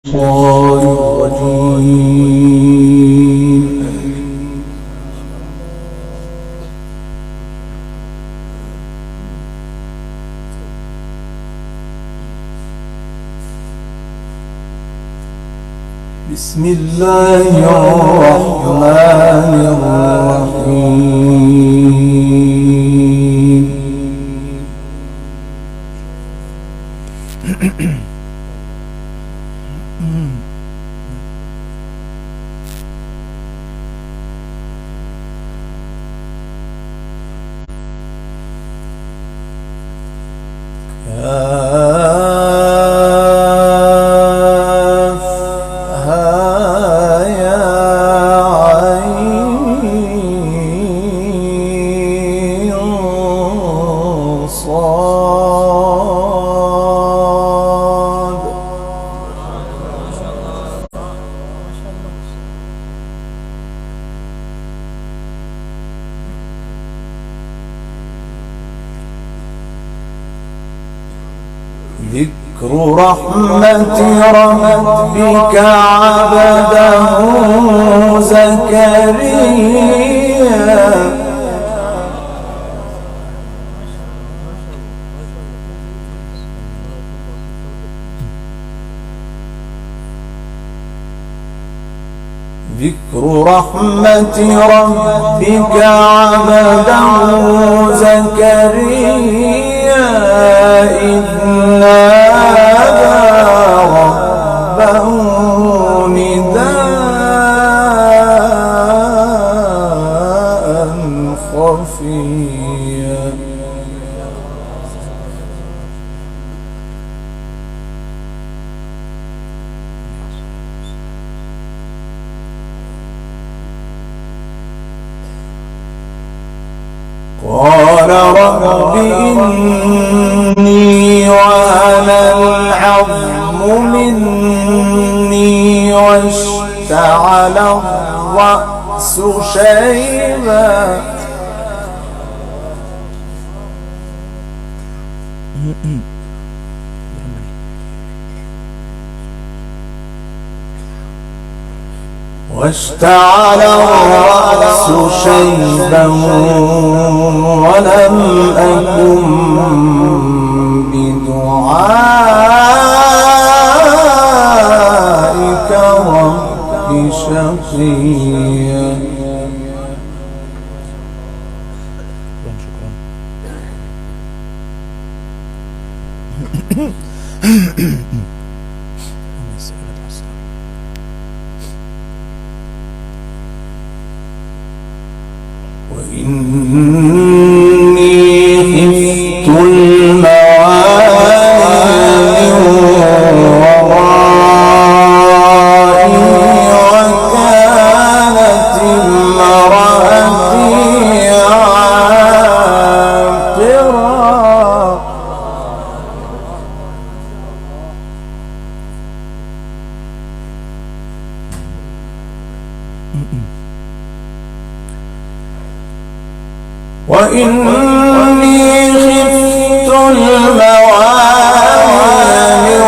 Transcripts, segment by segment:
الشيطان الرجيم. بسم الله الرحمن الرحيم. ذكر رحمة ربك عبده زكريا ذكر رحمة ربك عبده زكريا إذ نادى ربه نداء خفيا قال رب إني وهن العظم مني واشتعل الرأس شيبا واشتعل الرأس شيبا ولم أكن بدعائك رب شقيا وإني خفت الموالي من ورائي وكانت امرأتي عاقرا وإني خفت الموالي من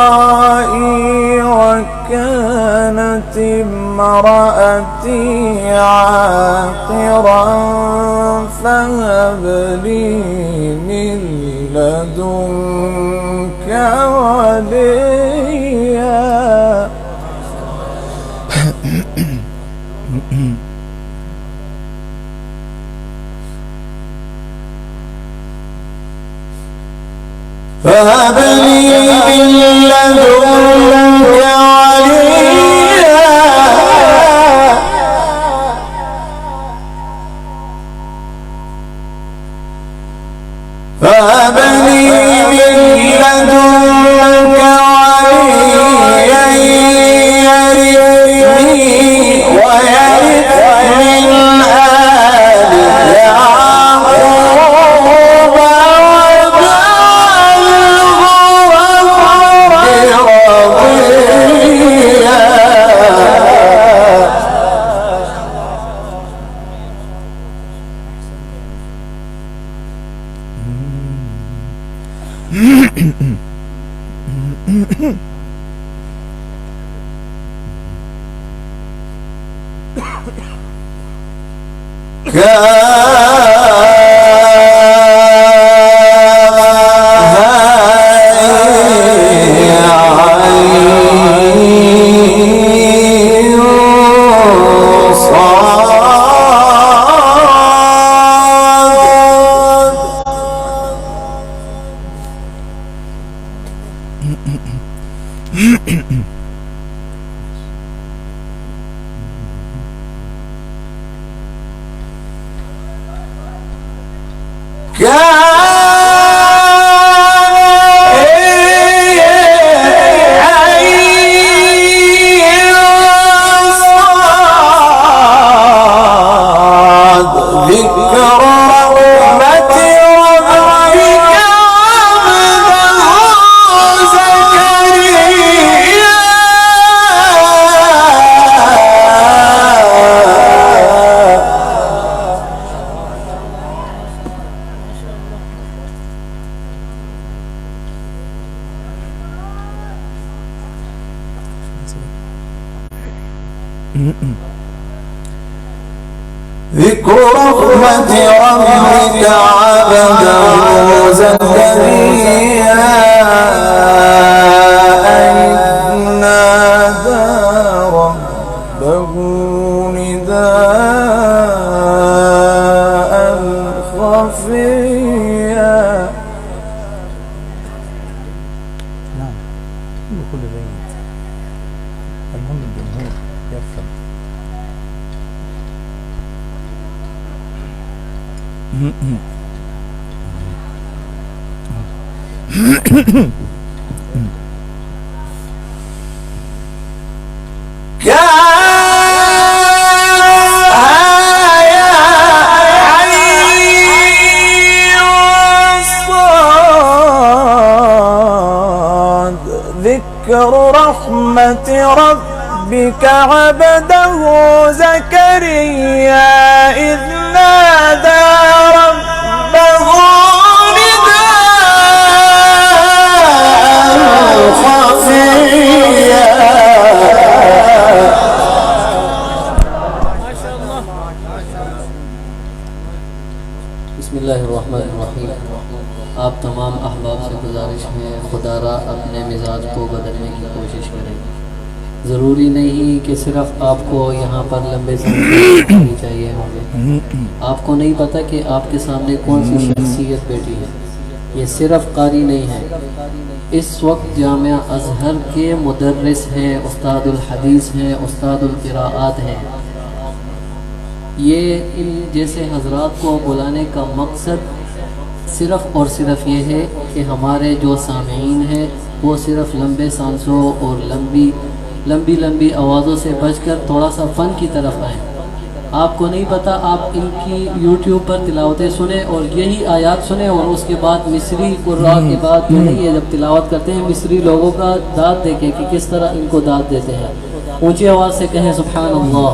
ورائي وكانت امرأتي عاقرا فهب لي من لدنك وليا فهب لي من لدنك وليا فهب لي من لدنك وليا يرثني ويرث من آل يعقوب واجعله رب ذكر رحمة ربك عبده زكريا إذ نادى ربه نداء خفيا. نعم كل بيت المهم الجمهور يفهم. ذكر رحمة ربك عبده زكريا إذ نادى ربه نداء خفيا. बिस्मिल्लाहिर्रहमानिर्रहीम। आप तमाम अहबाब से गुजारिश है खुदारा अपने मिजाज को बदलने की कोशिश करें। ज़रूरी नहीं कि सिर्फ आपको यहाँ पर लंबे समय चाहिए होंगे। आपको नहीं पता कि आपके सामने कौन सी शख्सियत बैठी है। ये सिर्फ कारी नहीं है, इस वक्त जामिया अज़हर के मुदर्रिस हैं, उस्तादुल हदीस हैं, उस्तादुल क़िराआत हैं। ये इन जैसे हजरात को बुलाने का मकसद सिर्फ़ और सिर्फ ये है कि हमारे जो सामीन हैं वो सिर्फ लंबे सांसों और लंबी आवाज़ों से बचकर थोड़ा सा फ़न की तरफ आएँ। आपको नहीं पता, आप इनकी यूट्यूब पर तिलावतें सुने और यही आयात सुने और उसके बाद मिस्री कुर्रा के बाद नहीं है जब तिलावत करते हैं मिस्री लोगों का दाद देखें कि किस तरह इनको दाद देते हैं। ऊँची आवाज़ से कहें सुभान अल्लाह।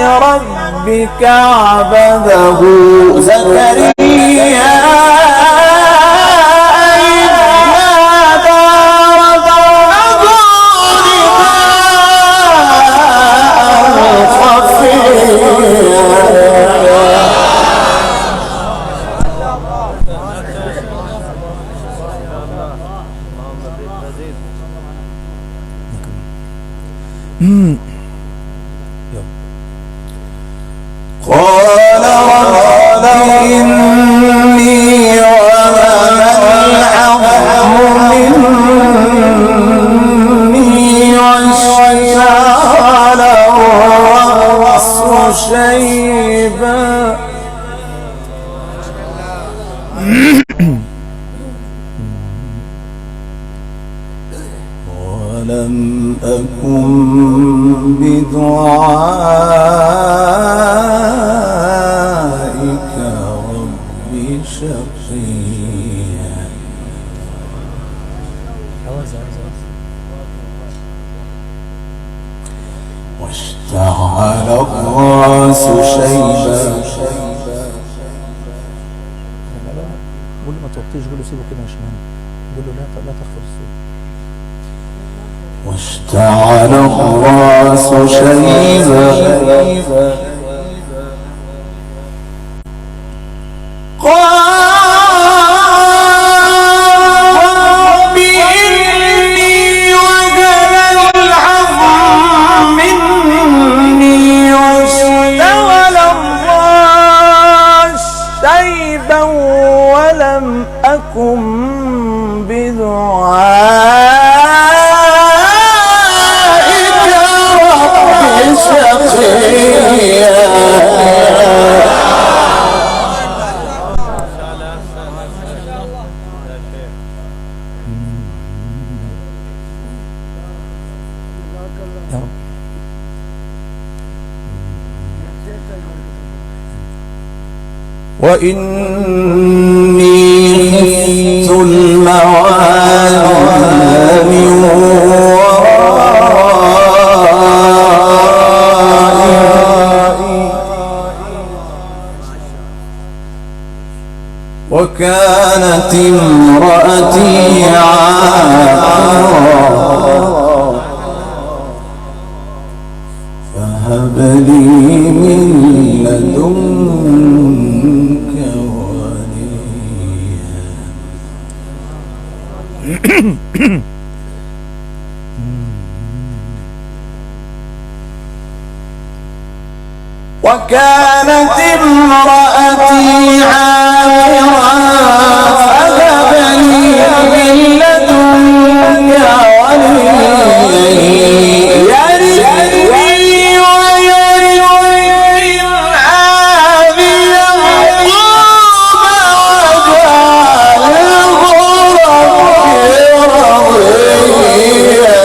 ربك عبده زكريا إذ نادى ربه نداء خفيا. قال رب شيبا ولم أكن بدعائك رب شقيا. واشتعل الراس شيبا. قول له ما توطيش، قول له سيبه كده يا شمال، قول له لا تخفض الصوت. واشتعل الراس شيبا قال إني وجل العظم مني واشتعل الراس شيبا ولم أكن بدعائك رب شقيا. وإني خفت الموالي من ورائي وكانت امرأتي عاقرا فهب لي من لدنك وليا. وكانت امرأتي عاقرا فهب لي من لدنك وليا يرثني ويرث من آل يعقوب واجعله ربي رضيا.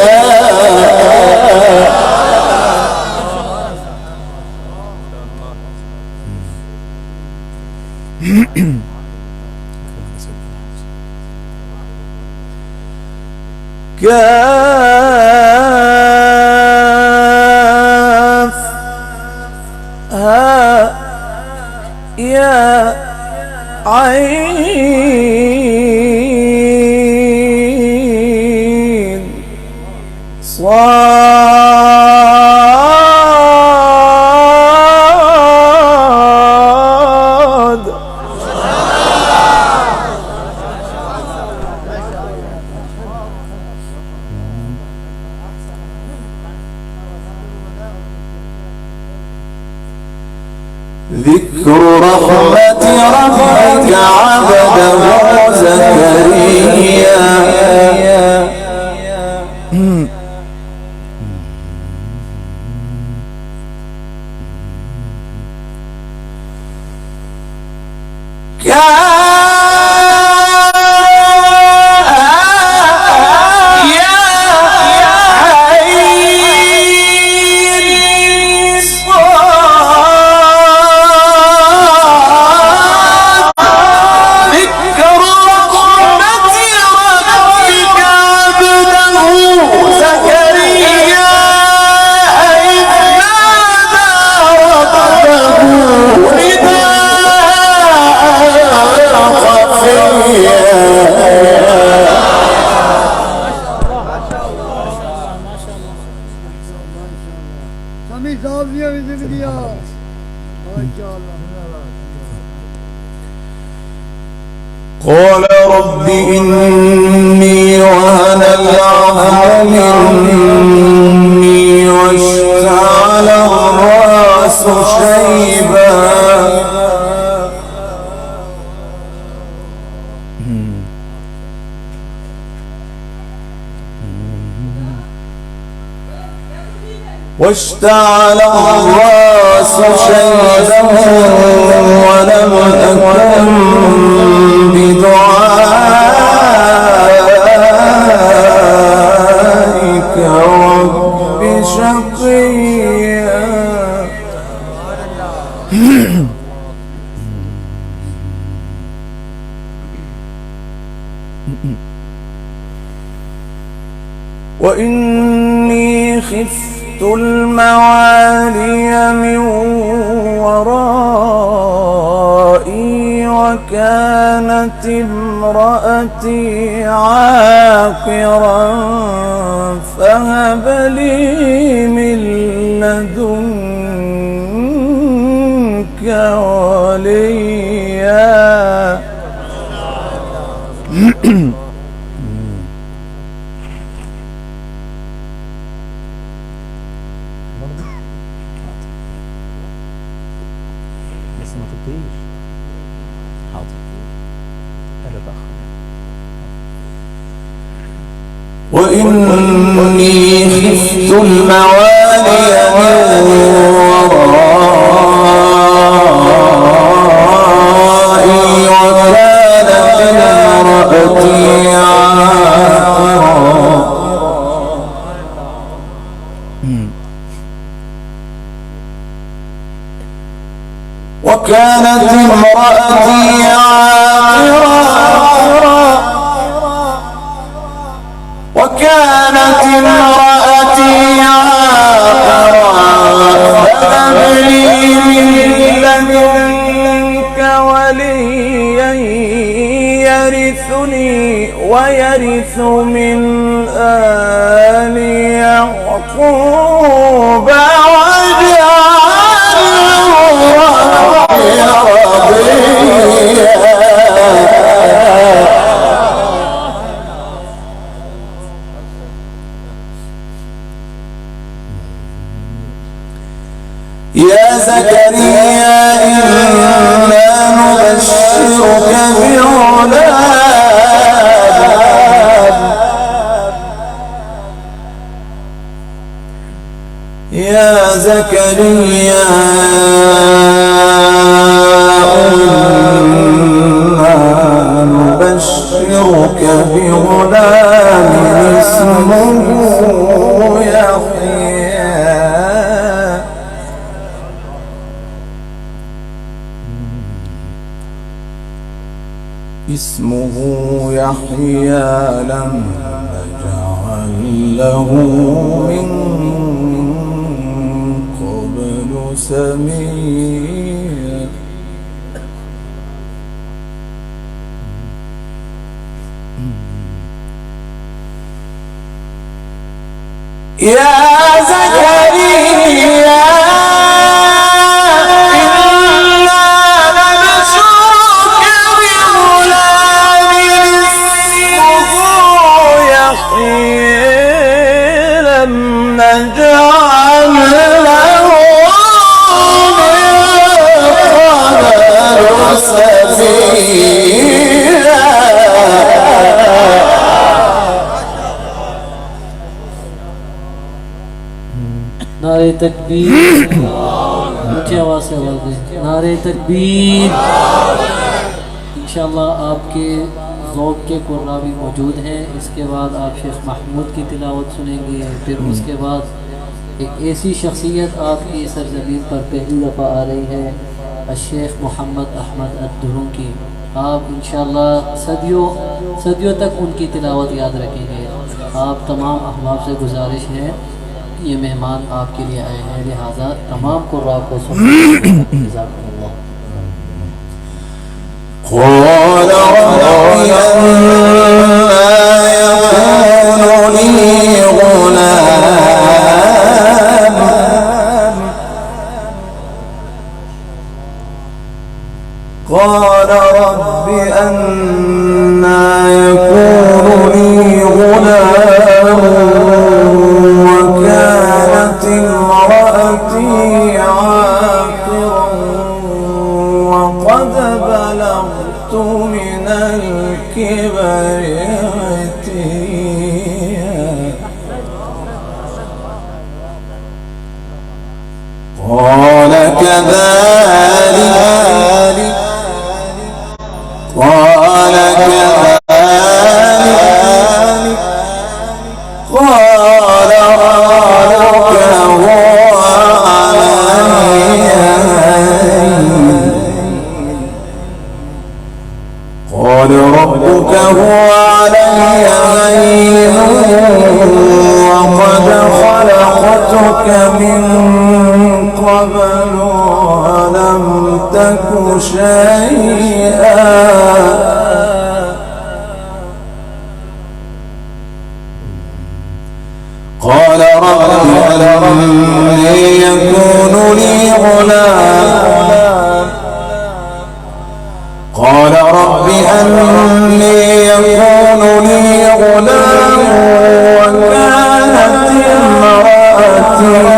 كاف ها يا عين صاد. ذكر رحمة ربك عبده زكريا. قال رب إني وهن العظم مني واشتعل الرأس شيبا. واشتعل الرأس شيبا ولم أكن بدعائك رب شقيا. وإني خفت الموالي من ورائي وكانت امرأتي عاقرا فهب لي من لدنك وليا. وإني خفت الموالي من ورائي وكانت امرأتي عاقرا. وكانت امرأتي عاقرا وكانت امرأتي عاقرا فهب لي من لدنك وليا يرثني ويرث من آل يعقوب يا زكريا إنا نبشرك بغلام. يا زكريا إنا نبشرك بغلام اسمه يحيى. اسمه يحيى لم نجعل له من قبل سميا. يا زكريا نجعل له من قبل سميا. नारे तकबीर, ऊंची आवाज से आवाज दें, नारे तकबीर। इंशाअल्लाह आपके ज़ौक़ के कुर्रा भी मौजूद हैं। इसके बाद आप शेख महमूद की तिलावत सुनेंगे। फिर उसके बाद एक ऐसी शख्सियत आपकी सरज़मीन पर पहली दफ़ा आ रही है, शेख मोहम्मद अहमद अद्दुरुं की। आप इंशाअल्लाह सदियों तक उनकी तिलावत याद रखेंगे। आप तमाम अहबाब से गुजारिश है, ये मेहमान आपके लिए आए हैं, लिहाजा तमाम कुर्रा को सुनिए। قال رب أنى يكون لي غلام قال رب أنى يكون لي غلام وكانت امرأتي عاقرا وقد بلغت من الكبر عتيا. هو علي هين وقد خلقتك من قبل ولم تك شيئا قال رب أني يكون لي غلام قال رب أني يكون لي غلام وكانت امرأتي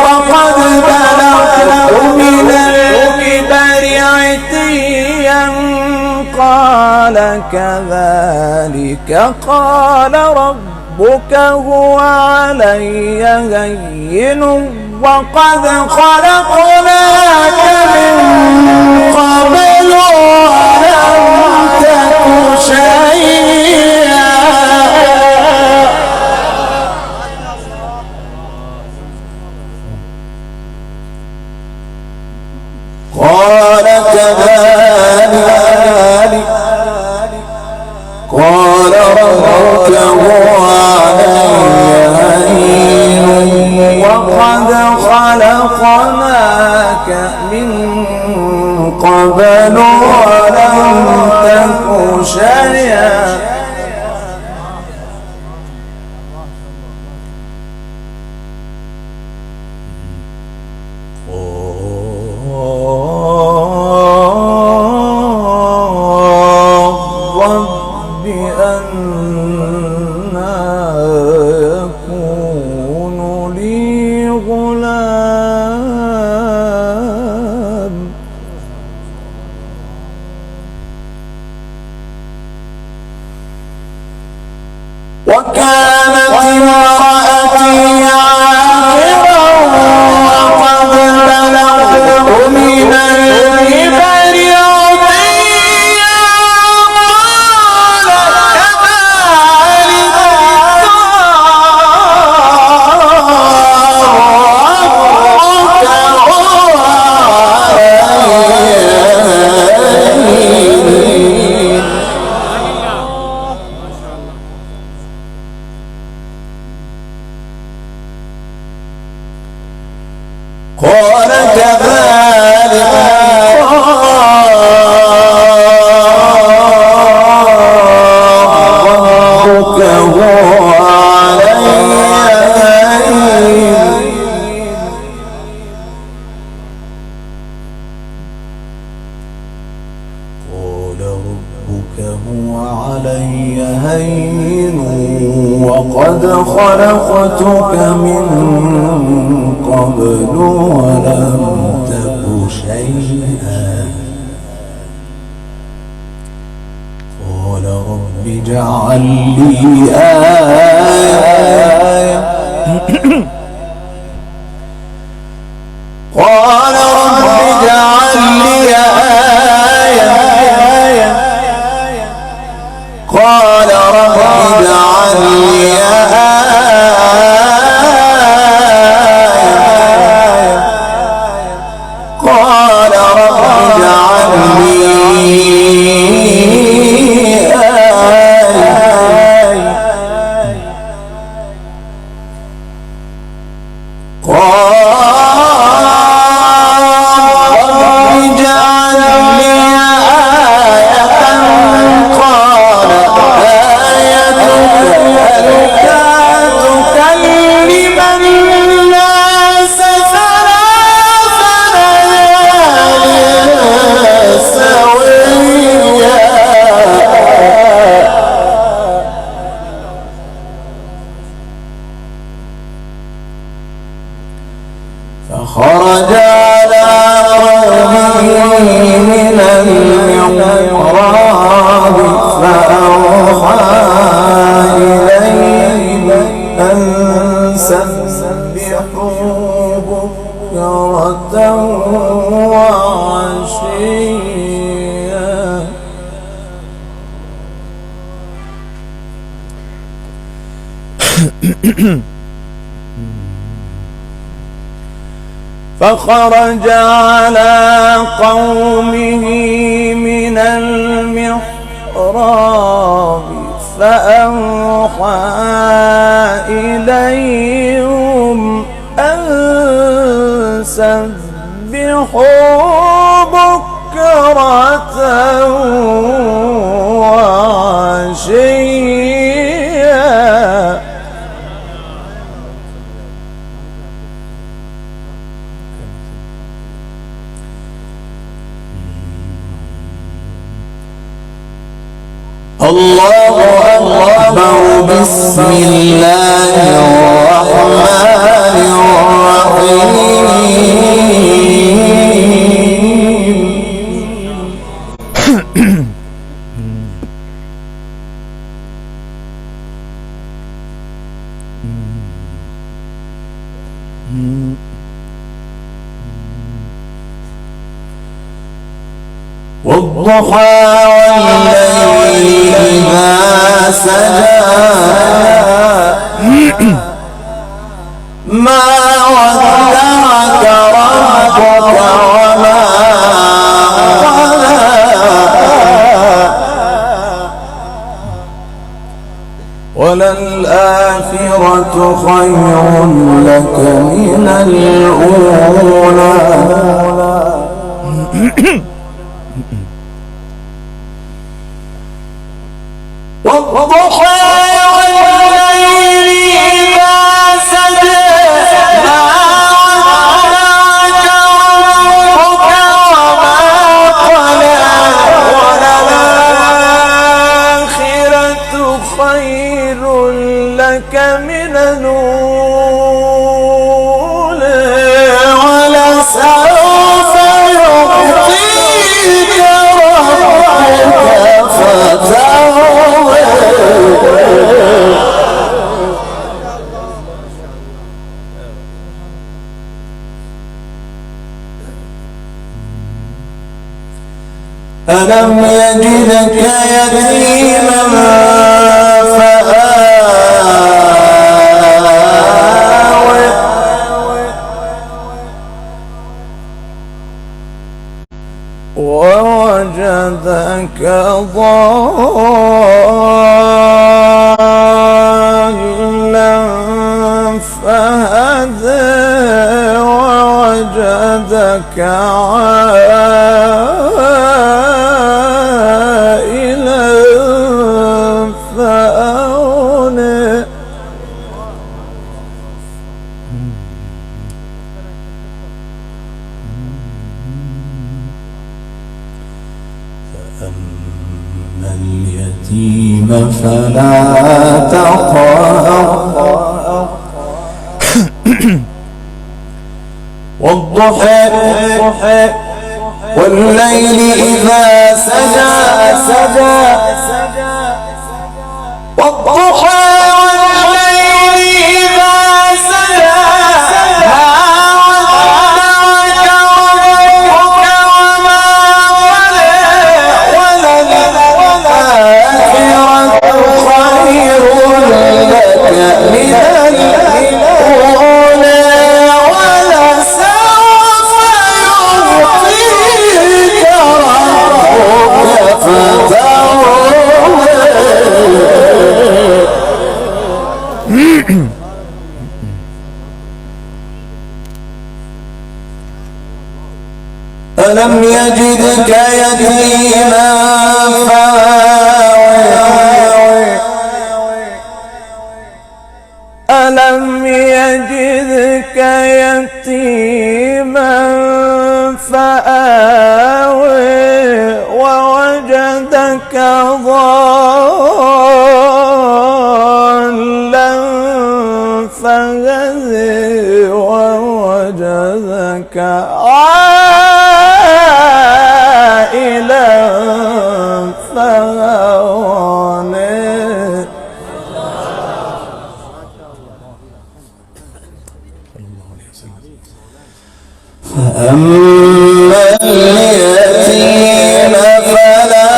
وقد بلغت من الكبر عتيا قال كذلك قال ربك هو علي هين وقد خلقناك من قبل ولم تك شيئا قال كذلك قال ربك هو علي هين وقد خلقناك من قبل ولم تك شيئا رب أنى يكون لي غلام وكانت امرأتي عاقرا وقد بلغت من الكبر عتيا قال كذلك ربك هو علي هين قال ربك هو علي هين وقد خلقتك من قبل ولم تك شيئا قال رب اجعل لي آية قال رب اجعل لي آية قال رب اجعل لي قال رب اجعل لي قال فخرج على قومه من المحراب فأوحى إليهم أن سبحوا بكرة وعشيا. الله أكبر. بسم الله الرحمن الرحيم. والضحى والليل إذا سجى ما ودعك ربك وما قلى وللآخرة خير لك من الأولى. والضحى والليل إذا سجى ما ودعك ربك وما قلى وللآخرة خير لك من الأولى ولسوف يعطيك ربك فترضى. ألم يجدك يتيما فآوى ووجدك ضالا فهدى ووجدك عائلا فأغنى. فأما اليتيم فلا تقهر والضحى والليل إذا سجى والضحى والليل إذا سجى ما ودعك ربك وما قلى وللآخرة خير لك من الأولى ولسوف يعطيك ربك فترضى. ألم يجدك يتيما فآوى ألم يجدك يتيما فآوى ووجدك ضالا فهدى ووجدك عائلا فأغنى. فأما اليتيم فلا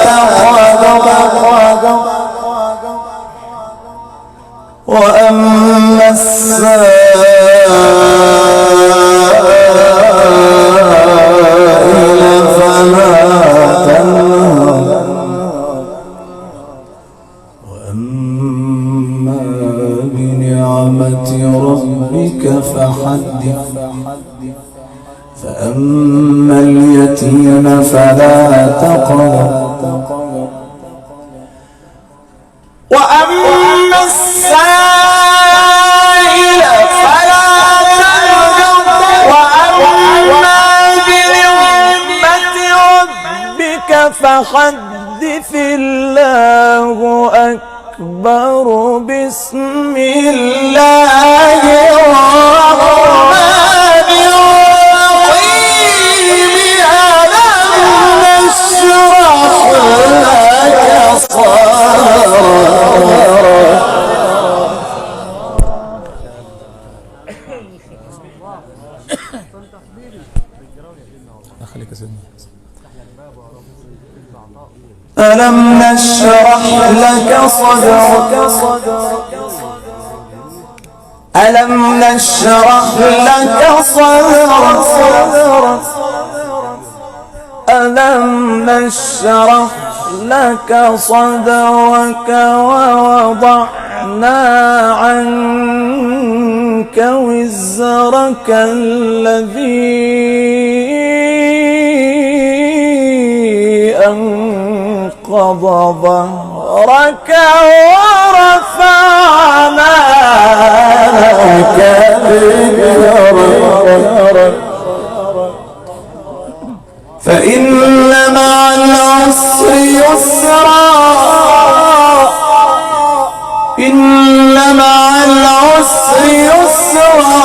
تقهر وأما اليتيم فلا تقهر وأما السائل فلا تنهر وأما بنعمة ربك فحدث الله أكبر بسم الله الرحمن الرحيم ألم نشرح لك صدرك خليك يا سيدنا. ألم نشرح لك صدرك ألم نشرح لك صدرك ألم نشرح لك صدرك ووضعنا عنك وزرك الذي أنقض ظهرك ورفعنا لك ذكرك فإن مع العسر يسرا إن مع العسر يسرا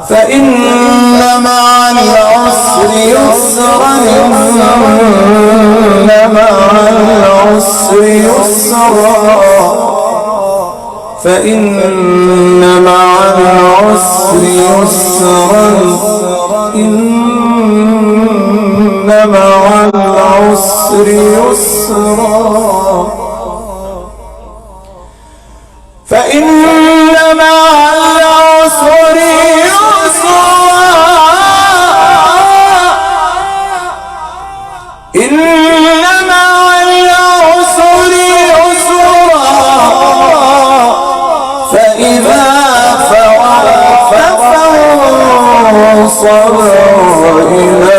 فإن مع العسر يسرا إن مع العسر يسرا فإن مع العسر يسرا إن مع العسر يسرا فإن مع العسر يسرا إن مع العسر يسرا فإذا فرغت فانصب إلى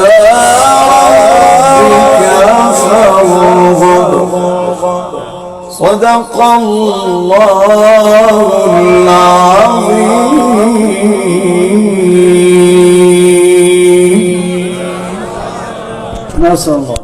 ربك فارغب صدق الله العظيم. ما شاء الله.